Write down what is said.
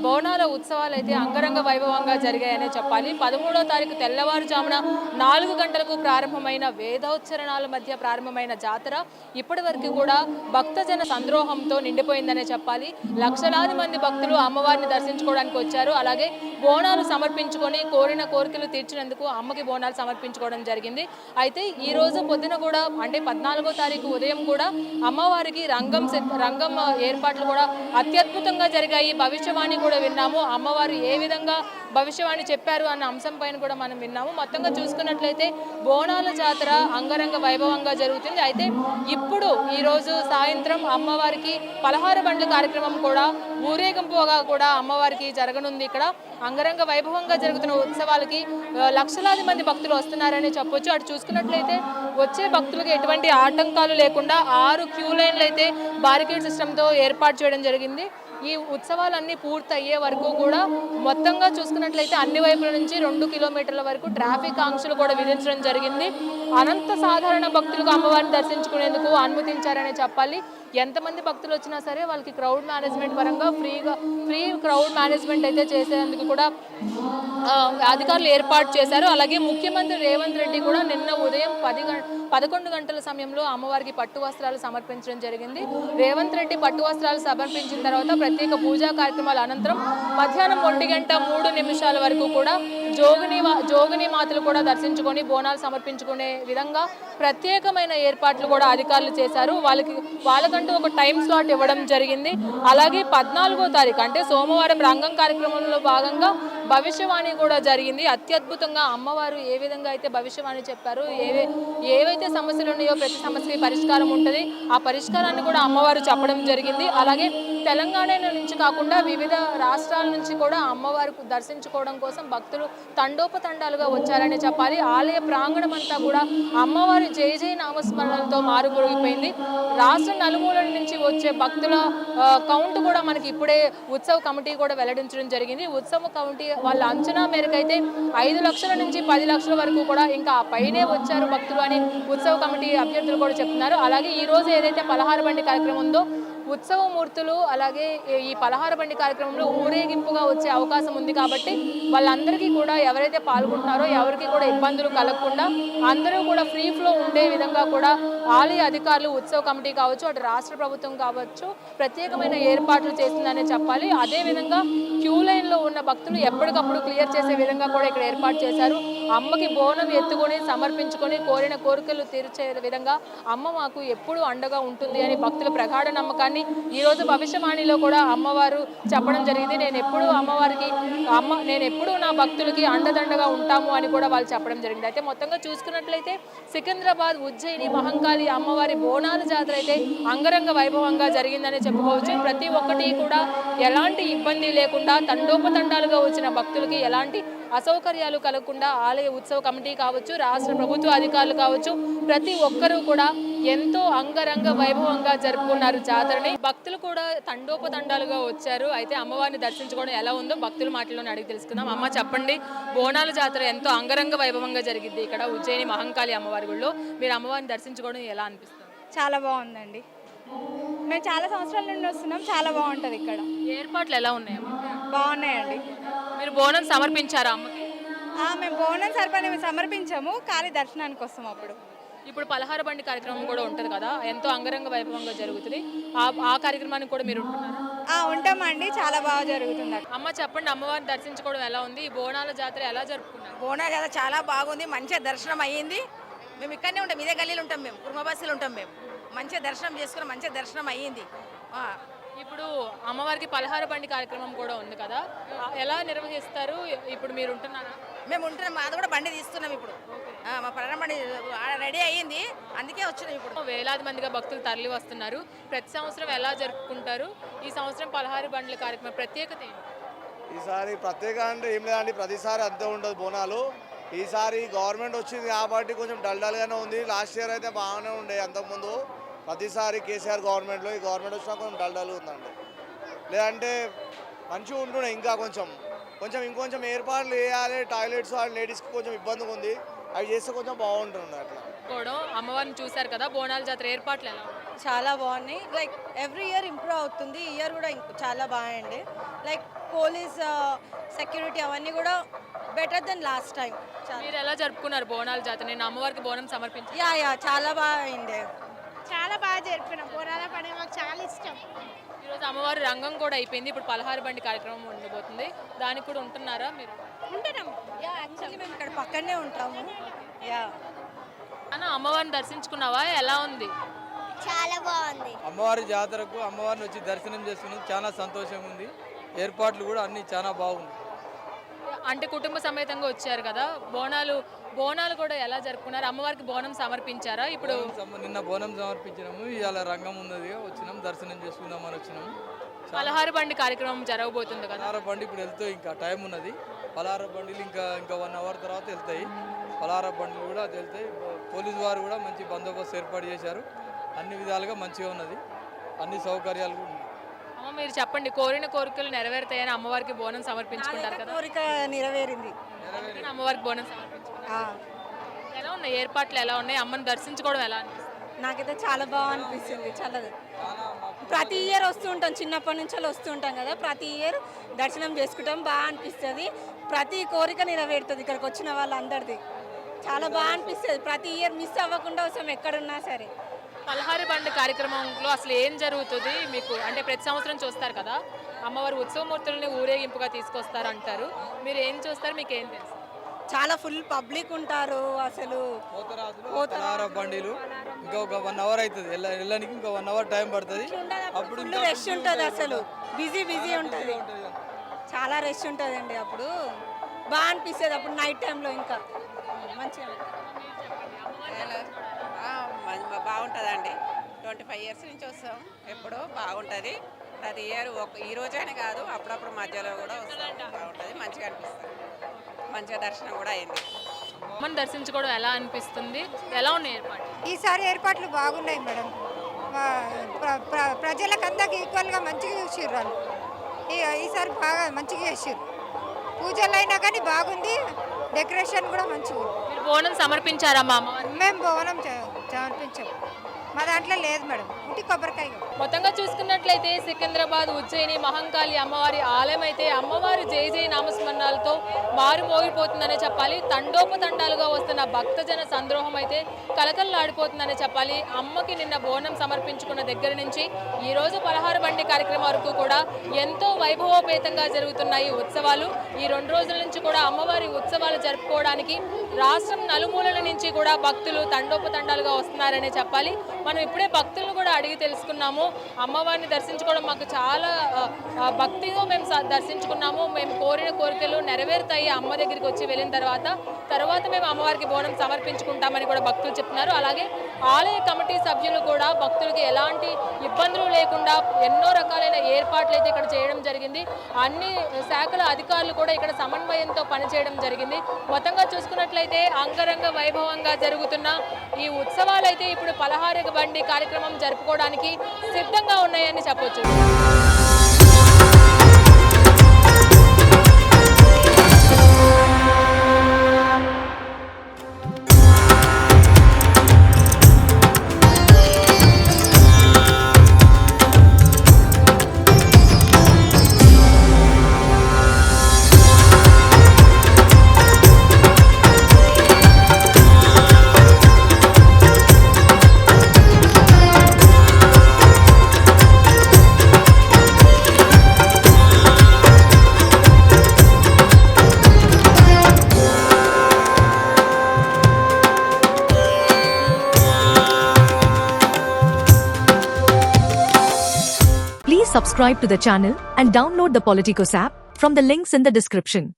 బోనాల ఉత్సవాలు అయితే అంగరంగ వైభవంగా జరిగాయనే చెప్పాలి. 13వ తారీఖు తెల్లవారుజామున 4 గంటలకు ప్రారంభమైన వేదోచ్చరణాల మధ్య ప్రారంభమైన జాతర ఇప్పటి వరకు కూడా భక్తజన సంద్రోహంతో నిండిపోయిందనే చెప్పాలి. లక్షలాది మంది భక్తులు అమ్మవారిని దర్శించుకోవడానికి వచ్చారు. అలాగే బోనాలు సమర్పించుకొని కోరిన కోరికలు తీర్చినందుకు అమ్మకి బోనాలు సమర్పించుకోవడం జరిగింది. అయితే ఈ రోజు పొద్దున కూడా అంటే 14వ తారీఖు ఉదయం కూడా అమ్మవారికి రంగం ఏర్పాట్లు కూడా అత్యద్భుతంగా జరిగాయి. భవిష్యవాణి కూడా విన్నాము. అమ్మవారు ఏ విధంగా భవిష్యవాణి చెప్పారు అన్న అంశం పైన కూడా మనం విన్నాము. మొత్తంగా చూసుకున్నట్లయితే బోనాల జాతర అంగరంగ వైభవంగా జరుగుతుంది. అయితే ఇప్పుడు ఈరోజు సాయంత్రం అమ్మవారికి పలహార బండ్ల కార్యక్రమం కూడా ఊరేగింపుగా కూడా అమ్మవారికి జరగనుంది. ఇక్కడ అంగరంగ వైభవంగా జరుగుతున్న ఉత్సవాలకి లక్షలాది మంది భక్తులు వస్తున్నారని చెప్పొచ్చు. అటు చూసుకున్నట్లయితే వచ్చే భక్తులకు ఎటువంటి ఆటంకాలు లేకుండా 6 క్యూ లైన్లు అయితే బారికేడ్ సిస్టంతో ఏర్పాటు చేయడం జరిగింది. ఈ ఉత్సవాలన్నీ పూర్తయ్యే వరకు కూడా మొత్తంగా చూసుకున్నట్లయితే అన్ని వైపుల నుంచి 2 కిలోమీటర్ల వరకు ట్రాఫిక్ ఆంక్షలు కూడా విధించడం జరిగింది. అనంత సాధారణ భక్తులకు అమ్మవారిని దర్శించుకునేందుకు అనుమతించారనే చెప్పాలి. ఎంతమంది భక్తులు వచ్చినా సరే వాళ్ళకి క్రౌడ్ మేనేజ్మెంట్ పరంగా ఫ్రీ క్రౌడ్ మేనేజ్మెంట్ అయితే చేసేందుకు కూడా అధికారులు ఏర్పాటు చేశారు. అలాగే ముఖ్యమంత్రి రేవంత్ రెడ్డి కూడా నిన్న ఉదయం 11 గంటల సమయంలో అమ్మవారికి పట్టు వస్త్రాలు సమర్పించడం జరిగింది. రేవంత్ రెడ్డి పట్టు వస్త్రాలు సమర్పించిన తర్వాత ప్రత్యేక పూజా కార్యక్రమాల అనంతరం మధ్యాహ్నం 1:03 వరకు కూడా జోగిని మాతలు కూడా దర్శించుకొని బోనాలు సమర్పించుకునే విధంగా ప్రత్యేకమైన ఏర్పాట్లు కూడా అధికారులు చేశారు. వాళ్ళకంటూ ఒక టైం స్లాట్ ఇవ్వడం జరిగింది. అలాగే 14వ తారీఖు అంటే సోమవారం రంగం కార్యక్రమంలో భాగంగా భవిష్యవాణి కూడా జరిగింది. అత్యద్భుతంగా అమ్మవారు ఏ విధంగా అయితే భవిష్యవాణి చెప్పారు, ఏవైతే సమస్యలు ఉన్నాయో ప్రతి సమస్యకి పరిష్కారం ఉంటుంది. ఆ పరిష్కారాన్ని కూడా అమ్మవారు చెప్పడం జరిగింది. అలాగే తెలంగాణ నుంచి కాకుండా వివిధ రాష్ట్రాల నుంచి కూడా అమ్మవారు దర్శించుకోవడం కోసం భక్తులు తండోపతండాలుగా వచ్చారని చెప్పాలి. ఆలయ ప్రాంగణం అంతా కూడా అమ్మవారి జయ నామస్మరణలతో మారుమోగిపోయింది. రాష్ట్ర నలుమూలల నుంచి వచ్చే భక్తుల కౌంట్ కూడా మనకి ఇప్పుడే ఉత్సవ కమిటీ కూడా వెల్లడించడం జరిగింది. ఉత్సవ కమిటీ వాళ్ళ అంచనా మేరకు అయితే 5 లక్షల నుంచి 10 లక్షల వరకు కూడా ఇంకా పైనే వచ్చారు భక్తులు అని ఉత్సవ కమిటీ అభ్యర్థులు కూడా చెప్తున్నారు. అలాగే ఈ రోజు ఏదైతే పలహార బండి కార్యక్రమం ఉందో ఉత్సవమూర్తులు అలాగే ఈ పలహార బండి కార్యక్రమంలో ఊరేగింపుగా వచ్చే అవకాశం ఉంది. కాబట్టి వాళ్ళందరికీ కూడా ఎవరైతే పాల్గొంటున్నారో ఎవరికి కూడా ఇబ్బందులు కలగకుండా అందరూ కూడా ఫ్రీ ఫ్లో ఉండే విధంగా కూడా ఆలయ అధికారులు ఉత్సవ కమిటీ కావచ్చు అటు రాష్ట్ర ప్రభుత్వం కావచ్చు ప్రత్యేకమైన ఏర్పాట్లు చేసిందనే చెప్పాలి. అదేవిధంగా క్యూ లైన్లో ఉన్న భక్తులు ఎప్పటికప్పుడు క్లియర్ చేసే విధంగా కూడా ఇక్కడ ఏర్పాటు చేశారు. అమ్మకి బోనం ఎత్తుకొని సమర్పించుకొని కోరిన కోరికలు తీర్చే విధంగా అమ్మ మాకు ఎప్పుడు అండగా ఉంటుంది అని భక్తుల ప్రగాఢ నమ్మకాన్ని ఈరోజు భవిష్యవాణిలో కూడా అమ్మవారు చెప్పడం జరిగింది. నేను ఎప్పుడు నా భక్తులకి అండదండగా ఉంటాము అని కూడా వాళ్ళు చెప్పడం జరిగింది. అయితే మొత్తంగా చూసుకున్నట్లయితే సికింద్రాబాద్ ఉజ్జయిని మహంకాళి అమ్మవారి బోనాల జాతర అయితే అంగరంగ వైభవంగా జరిగిందని చెప్పుకోవచ్చు. ప్రతి ఒక్కటి కూడా ఎలాంటి ఇబ్బంది లేకుండా తండోపతండాలుగా వచ్చిన భక్తులకి ఎలాంటి అసౌకర్యాలు కలగకుండా ఆలయ ఉత్సవ కమిటీ కావచ్చు రాష్ట్ర ప్రభుత్వ అధికారులు కావచ్చు ప్రతి ఒక్కరూ కూడా ఎంతో అంగరంగ వైభవంగా జరుపుకున్నారు జాతరని. భక్తులు కూడా తండోపతండాలుగా వచ్చారు. అయితే అమ్మవారిని దర్శించుకోవడం ఎలా ఉందో భక్తుల మాటల్లోనే అడిగి తెలుసుకుందాం. అమ్మ చెప్పండి, బోనాల జాతర ఎంతో అంగరంగ వైభవంగా జరిగింది ఇక్కడ ఉజ్జయిని మహంకాళి అమ్మవారి గుడిలో. మీరు అమ్మవారిని దర్శించుకోవడం ఎలా అనిపిస్తుంది? చాలా బాగుందండి. మేము చాలా సంవత్సరాల నుండి వస్తున్నాం. చాలా బాగుంటుంది ఇక్కడ. ఏర్పాట్లు ఎలా ఉన్నాయి? బాగున్నాయండి. మీరు బోనం సమర్పించారా అమ్మకి? మేము బోనం సమర్పించాము, ఖాళీ దర్శనానికి వస్తాం. అప్పుడు ఇప్పుడు పలహార బండి కార్యక్రమం కూడా ఉంటుంది కదా, ఎంతో అంగరంగ వైభవంగా జరుగుతుంది. ఆ కార్యక్రమానికి కూడా మీరు ఉంటున్నారా? ఉంటామండి. చాలా బాగా జరుగుతుంది. అమ్మ చెప్పండి, అమ్మవారిని దర్శించుకోవడం ఎలా ఉంది? ఈ బోనాల జాతర ఎలా జరుపుకున్నారు? బోనాల జాతర చాలా బాగుంది. మంచిగా దర్శనం అయ్యింది. మేము ఇక్కడనే ఉంటాం, ఇదే గల్లీలో ఉంటాం, మేము కుర్మ బస్సులో ఉంటాం. మేము మంచిగా దర్శనం చేసుకున్నాం, మంచిగా దర్శనం అయ్యింది. ఇప్పుడు అమ్మవారికి పలహార బండి కార్యక్రమం కూడా ఉంది కదా, ఎలా నిర్వహిస్తారు? ఇప్పుడు మీరు ఉంటున్నారా? మేము ఉంటున్నాం. మాది కూడా బండి తీస్తున్నాం ఇప్పుడు. మా పలహార బండి రెడీ అయ్యింది, అందుకే వచ్చినాం. ఇప్పుడు వేలాది మందిగా భక్తులు తరలి వస్తున్నారు. ప్రతి సంవత్సరం ఎలా జరుపుకుంటారు? ఈ సంవత్సరం పలహార బండ్ల కార్యక్రమం ప్రత్యేకత ఏంటి? ఈసారి ప్రత్యేక అంటే ఏం లేదండి, ప్రతిసారి అంతే ఉండదు బోనాలు. ఈసారి గవర్నమెంట్ వచ్చింది కాబట్టి కొంచెం డల్గానే ఉంది. లాస్ట్ ఇయర్ అయితే బాగానే ఉండే. అంతకుముందు ప్రతిసారి కేసీఆర్ గవర్నమెంట్లో ఈ గవర్నమెంట్ వచ్చినా కొంచెం డల్గా ఉందండి. లేదంటే మంచిగా ఉంటుండే. ఇంకా ఇంకొంచెం ఏర్పాట్లు చేయాలి. టాయిలెట్స్ లేడీస్కి కొంచెం ఇబ్బందిగా ఉంది, అవి చేస్తే కొంచెం బాగుంటుంది. అట్లా కూడా అమ్మవారిని చూశారు కదా, బోనాల జాతర ఏర్పాట్లు ఎలా చాలా బాగున్నాయి. లైక్ ఎవ్రీ ఇయర్ ఇంప్రూవ్ అవుతుంది. ఈ ఇయర్ కూడా చాలా బాగుంది. లైక్ పోలీస్ సెక్యూరిటీ అవన్నీ కూడా బెటర్ దెన్ లాస్ట్ టైం. మీరు ఎలా జరుపుకున్నారు బోనాల జాతర? నేను అమ్మవారికి బోనం సమర్పించాను. యా చాలా బాగా అయింది. చాలా బాగా జరిపినాం. బోనాల పండుగ మాకు చాలా ఇష్టం. ఈరోజు అమ్మవారి రంగం కూడా అయిపోయింది. ఇప్పుడు పలహార బండి కార్యక్రమం ఉండబోతుంది. దానికి కూడా ఉంటున్నారా మీరు? ఉంటున్నాం. యాక్చువల్లీ మేము ఇక్కడ పక్కనే ఉంటాము. యా అన్న, అమ్మవారిని దర్శించుకున్నావా? ఎలా ఉంది? చాలా బాగుంది. అమ్మవారి జాతరకు అమ్మవారిని వచ్చి దర్శనం చేసుకుని చాలా సంతోషంగా ఉంది. ఏర్పాట్లు కూడా అన్నీ చాలా బాగుంది. అంటే కుటుంబ సమేతంగా వచ్చారు కదా, బోనాలు కూడా ఎలా జరుపుకున్నారు? అమ్మవారికి బోనం సమర్పించారా? ఇప్పుడు నిన్న బోనం సమర్పించినాము, ఇవాళ రంగం ఉన్నది వచ్చినాం, దర్శనం చేసుకుందామని వచ్చినాము. పలహార బండి కార్యక్రమం జరగబోతుంది కదా. పలహార బండి ఇప్పుడు వెళ్తాయి, ఇంకా టైం ఉన్నది. పలహార బండిలు ఇంకా 1 అవర్ తర్వాత వెళ్తాయి. పలహార బండిలు కూడా వెళ్తాయి. పోలీసు వారు కూడా మంచి బందోబస్తు ఏర్పాటు చేశారు. అన్ని విధాలుగా మంచిగా ఉన్నది, అన్ని సౌకర్యాలు కూడా ఉన్నాయి. అమ్మ, మీరు చెప్పండి, కోరిన కోరికలు నెరవేరుతాయని అమ్మవారికి బోనం సమర్పించుకుంటారు కదా. కోరిక నెరవేరింది. అమ్మవారికి బోనం సమర్పించుకున్నారు. ఎలా ఉన్నాయి ఏర్పాట్లు? ఎలా ఉన్నాయి? అమ్మని దర్శించుకోవడం ఎలా అనిపిస్తుంది? నాకైతే చాలా బాగా అనిపిస్తుంది. చాలా ప్రతి ఇయర్ వస్తూ ఉంటాం, చిన్నప్పటి నుంచి వస్తూ ఉంటాం కదా, ప్రతి ఇయర్ దర్శనం చేసుకుంటాం. బాగా అనిపిస్తుంది. ప్రతి కోరిక నెరవేరుతుంది ఇక్కడికి వచ్చిన వాళ్ళందరిది. చాలా బాగా అనిపిస్తుంది. ప్రతి ఇయర్ మిస్ అవ్వకుండా వస్తాం ఎక్కడున్నా సరే. పలహార బండి కార్యక్రమంలో అసలు ఏం జరుగుతుంది మీకు? అంటే ప్రతి సంవత్సరం చూస్తారు కదా, అమ్మవారి ఉత్సవమూర్తులని ఊరేగింపుగా తీసుకొస్తారు అంటారు. మీరు ఏం చూస్తారు? మీకు ఏం తెలుసు? చాలా ఫుల్ పబ్లిక్ ఉంటారు. అసలు పలహార బండిలు ఇంకా 1 అవర్ అవుతుంది వెళ్ళడానికి, ఇంకా 1 అవర్ టైం పడుతుంది. అప్పుడు ఫుల్ రష్ ఉంటుంది. అసలు బిజీ ఉంటుంది. చాలా రష్ ఉంటుందండి. అప్పుడు బాగా అనిపిస్తుంది. అప్పుడు నైట్ టైంలో ఇంకా మంచిగా బాగుంటుందండి. 25 ఇయర్స్ నుంచి వస్తాం. ఎప్పుడో బాగుంటుంది. ప్రతి ఇయర్ ఈ రోజైనా కాదు, అప్పుడప్పుడు మధ్యలో కూడా వస్తాం. బాగుంటుంది, మంచిగా అనిపిస్తుంది. మంచిగా దర్శనం కూడా అయింది. అమ్మని దర్శించుకోవడం ఎలా అనిపిస్తుంది? ఎలా ఉన్నాయి ఏర్పాట్లు? ఈసారి ఏర్పాట్లు బాగున్నాయి మేడం. ప్రజలకు అందరికి ఈక్వల్గా మంచిగా చూసిర్రు వాళ్ళు. ఈసారి బాగా మంచిగా చేసిర్రు. పూజలు అయినా కానీ బాగుంది. డెకరేషన్ కూడా మంచిగా ఉంది. మీరు బోనం సమర్పించారా మా అమ్మవారికి? మేము భవనం సమర్పించాం. మా దాంట్లో లేదు మేడం, ఉట్టి కొబ్బరికాయ. మొత్తంగా చూసుకున్నట్లయితే సికింద్రాబాద్ ఉజ్జయిని మహంకాళి అమ్మవారి ఆలయం అయితే అమ్మవారి జై జై నామస్మరణాలతో మారుమోగిపోతుందనే చెప్పాలి. తండోపతండాలుగా వస్తున్న భక్తజన సంద్రోహం అయితే కలకల్లాడిపోతుందనే చెప్పాలి. అమ్మకి నిన్న బోనం సమర్పించుకున్న దగ్గర నుంచి ఈ రోజు పలహార బండి కార్యక్రమం వరకు కూడా ఎంతో వైభవోపేతంగా జరుగుతున్నాయి ఉత్సవాలు. ఈ 2 రోజుల నుంచి కూడా అమ్మవారి ఉత్సవాలు జరుపుకోవడానికి రాష్ట్రం నలుమూలల నుంచి కూడా భక్తులు తండోపతండాలుగా వస్తున్నారనే చెప్పాలి. మనం ఇప్పుడే భక్తులను కూడా అడిగి తెలుసుకున్నాము. అమ్మవారిని దర్శించుకోవడం మాకు చాలా భక్తితో మేము దర్శించుకున్నాము. మేము కోరిన కోరికలు నెరవేరుతాయి అమ్మ దగ్గరికి వచ్చి వెళ్ళిన తర్వాత మేము అమ్మవారికి బోనం సమర్పించుకుంటామని కూడా భక్తులు చెప్తున్నారు. అలాగే ఆలయ కమిటీ సభ్యులు కూడా భక్తులకి ఎలాంటి ఇబ్బందులు లేకుండా ఎన్నో రకాలైన ఏర్పాట్లు అయితే ఇక్కడ చేయడం జరిగింది. అన్ని శాఖల అధికారులు కూడా ఇక్కడ సమన్వయంతో పనిచేయడం జరిగింది. మొత్తంగా చూసుకున్నట్లయితే అంగరంగ వైభవంగా జరుగుతున్న ఈ ఉత్సవాలు అయితే ఇప్పుడు పలహార బండి కార్యక్రమం జరుపుకోవడానికి సిద్ధంగా ఉన్నాయని చెప్పొచ్చు. Please subscribe to the channel and download the Politicos app from the links in the description.